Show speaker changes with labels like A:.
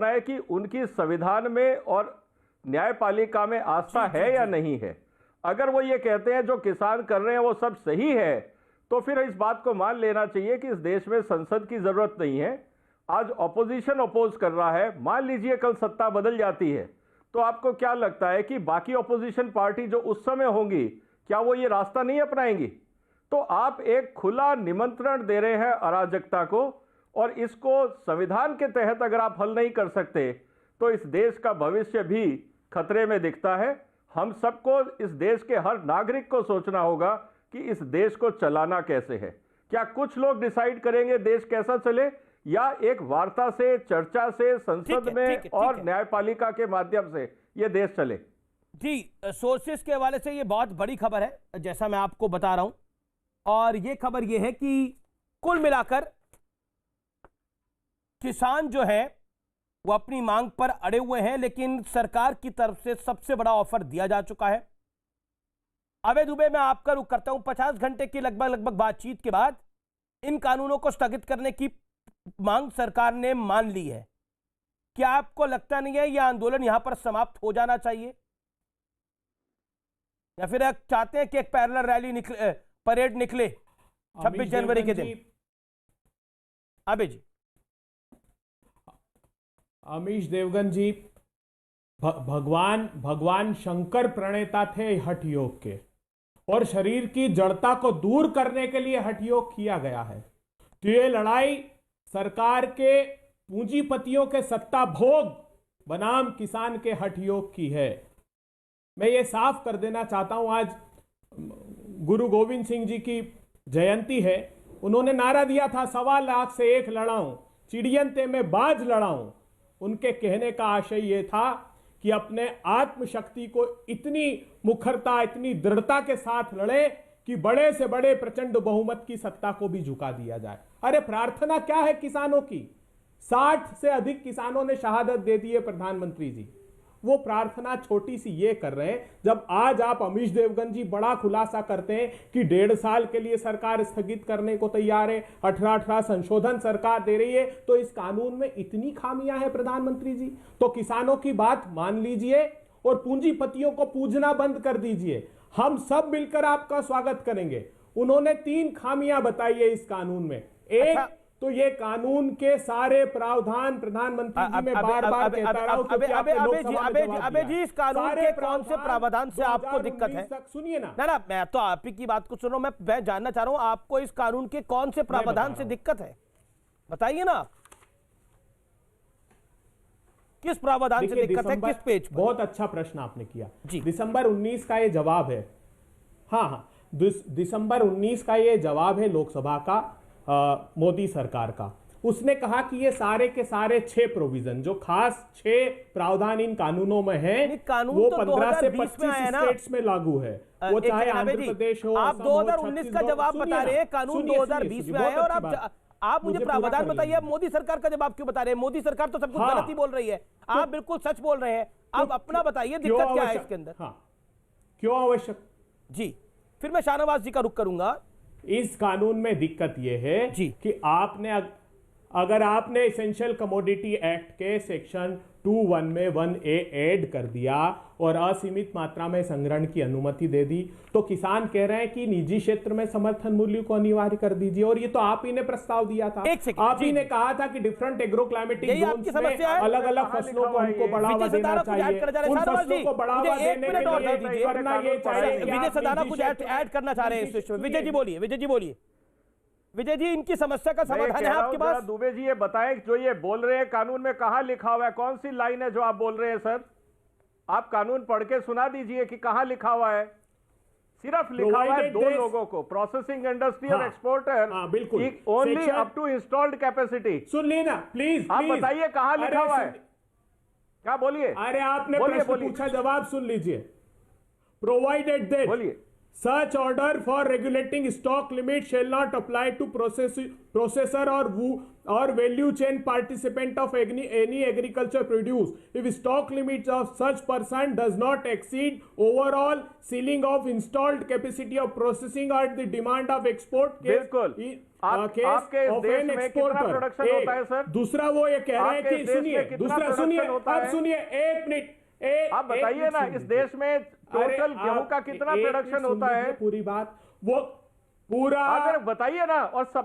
A: करना है कि उनकी संविधान में और न्यायपालिका में आस्था है या नहीं है। अगर वो ये कहते हैं जो किसान कर रहे हैं वो सब सही है, तो फिर इस बात को मान लेना चाहिए कि इस देश में संसद की जरूरत नहीं है। आज ऑपोजिशन अपोज कर रहा है, मान लीजिए कल सत्ता बदल जाती है, तो आपको क्या लगता है कि बाकी ऑपोजिशन पार्टी जो उस समय होंगी, क्या वो ये रास्ता नहीं अपनाएंगी? तो आप एक खुला निमंत्रण दे रहे हैं अराजकता को, और इसको संविधान के तहत अगर आप हल नहीं कर सकते तो इस देश का भविष्य भी खतरे में दिखता है। हम सबको, इस देश के हर नागरिक को सोचना होगा कि इस देश को चलाना कैसे है। क्या कुछ लोग डिसाइड करेंगे देश कैसा चले, या एक वार्ता से, चर्चा से, संसद में और न्यायपालिका के माध्यम से ये देश चले?
B: जी, सोर्सेस के हवाले से ये बहुत बड़ी खबर है, जैसा मैं आपको बता रहा हूं। और ये खबर ये है कि कुल मिलाकर किसान जो है वो अपनी मांग पर अड़े हुए हैं, लेकिन सरकार की तरफ से सबसे बड़ा ऑफर दिया जा चुका है। अवैध दुबे में आपका रुख करता हूं। 50 घंटे की लगभग बातचीत के बाद इन कानूनों को स्थगित करने की मांग सरकार ने मान ली है। क्या आपको लगता नहीं है यह आंदोलन यहां पर समाप्त हो जाना चाहिए, या फिर आप चाहते हैं कि एक पैरेलल रैली निकले, परेड निकले 26 जनवरी के दिन? अबे जी,
C: अमीश देवगन जी, भगवान शंकर प्रणेता थे हठ योग के, और शरीर की जड़ता को दूर करने के लिए हठ योग किया गया है। तो ये लड़ाई सरकार के पूंजीपतियों के सत्ता भोग बनाम किसान के हठ योग की है। मैं ये साफ कर देना चाहता हूं, आज गुरु गोविंद सिंह जी की जयंती है। उन्होंने नारा दिया था, 1.25 लाख से 1 लड़ाऊं, चिड़ियंते में बाज लड़ाऊं। उनके कहने का आशय यह था कि अपने आत्मशक्ति को इतनी मुखरता, इतनी दृढ़ता के साथ लड़े कि बड़े से बड़े प्रचंड बहुमत की सत्ता को भी झुका दिया जाए। अरे प्रार्थना क्या है किसानों की? 60 से अधिक किसानों ने शहादत दे दी है प्रधानमंत्री जी। वो प्रार्थना छोटी सी ये कर रहे हैं। जब आज आप अमीश देवगन जी बड़ा खुलासा करते हैं कि 1.5 साल के लिए सरकार स्थगित करने को तैयार है, 18 संशोधन सरकार दे रही है, तो इस कानून में इतनी खामियां हैं प्रधानमंत्री जी, तो किसानों की बात मान लीजिए और पूंजीपतियों को पूजना बंद कर दीजिए। हम सब मिलकर आपका स्वागत करेंगे। उन्होंने 3 खामियां बताई है इस कानून में। एक, तो ये कानून के सारे प्रावधान, प्रधानमंत्री जी मैं बार-बार कहता रहा हूं,
B: अबे जी, इस कानून के कौन से प्रावधान से आपको दिक्कत है?
C: सुनिए ना,
B: मैं तो आप ही की बात को सुन रहा हूं। मैं जानना चाह रहा हूं आपको इस कानून के कौन से प्रावधान से दिक्कत है, बताइए ना। किस प्रावधान से दिक्कत है, किस पेज पर?
C: बहुत अच्छा प्रश्न आपने किया। दिसंबर 19 का ये जवाब है। हाँ, दिसंबर 19 का ये जवाब है लोकसभा का, मोदी सरकार का। उसने कहा कि ये सारे के सारे 6 प्रोविजन, जो खास 6 प्रावधान इन कानूनों में है, वो 15 से 25 स्टेट्स में लागू है। वो चाहे आंध्र प्रदेश हो,
B: आप 2019 का जवाब बता रहे हैं, कानून 2020 में आया, और आप मुझे प्रावधान बताइए। आप मोदी सरकार का जवाब क्यों बता रहे हैं? मोदी सरकार तो सब कुछ गलत ही बोल रही है, आप बिल्कुल सच बोल रहे हैं। आप अपना बताइए, दिक्कत क्या है इसके अंदर?
C: क्यों आवश्यक?
B: जी, फिर मैं शाहनवाज जी का रुख करूंगा।
C: इस कानून में दिक्कत यह है कि आपने, अगर आपने एसेंशियल कमोडिटी एक्ट के सेक्शन 2(1) में 1A ऐड कर दिया और असीमित मात्रा में संग्रहण की अनुमति दे दी, तो किसान कह रहे हैं कि निजी क्षेत्र में समर्थन मूल्य को अनिवार्य कर दीजिए। और ये तो आप ही ने प्रस्ताव दिया था, आप ही ने कहा था कि डिफरेंट एग्रो क्लाइमेटिक जोन्स में अलग अलग फसलों को हमको बढ़ावा देना चाहिए। उन फसलों को बढ़ावा देने के लिए करना ये चाहिए।
B: विजय सदाना कुछ ऐड करना चाह रहे हैं इस विषय में। विजय जी बोलिए, विजय जी बोलिए। विजय जी, इनकी समस्या का समाधान है आपके पास?
A: दुबे जी ये बताएं, जो ये बोल रहे हैं कानून में कहां लिखा हुआ है, कौन सी लाइन है जो आप बोल रहे हैं? सर, आप कानून पढ़ के सुना दीजिए कि कहां लिखा हुआ है। सिर्फ लिखा हुआ है 2 लोगों को, प्रोसेसिंग इंडस्ट्री और एक्सपोर्टर, बिल्कुल, only up to installed capacity.
C: सुन लेना प्लीज,
A: आप बताइए कहां लिखा हुआ है, क्या? बोलिए।
C: अरे आपने प्रश्न पूछा, जवाब सुन लीजिए। प्रोवाइडेड दैट, बोलिए, such order for regulating stock limit shall not apply to processor or or value chain participant of any agriculture produce if stock limits of such person does not exceed overall ceiling of installed capacity of processing at the demand of export case,
A: बिल्कुल। आपके इस देश में कितना production होता है sir?
C: दूसरा वो ये कह रहा है कि सुनिए, दूसरा सुनिए, अब सुनिए, एक मिनट,
A: आप बताइए ना, इस देश में टोटल गेहूं का कितना प्रोडक्शन होता है?
C: पूरी बात वो पूरा
A: आप बताइए ना। और सब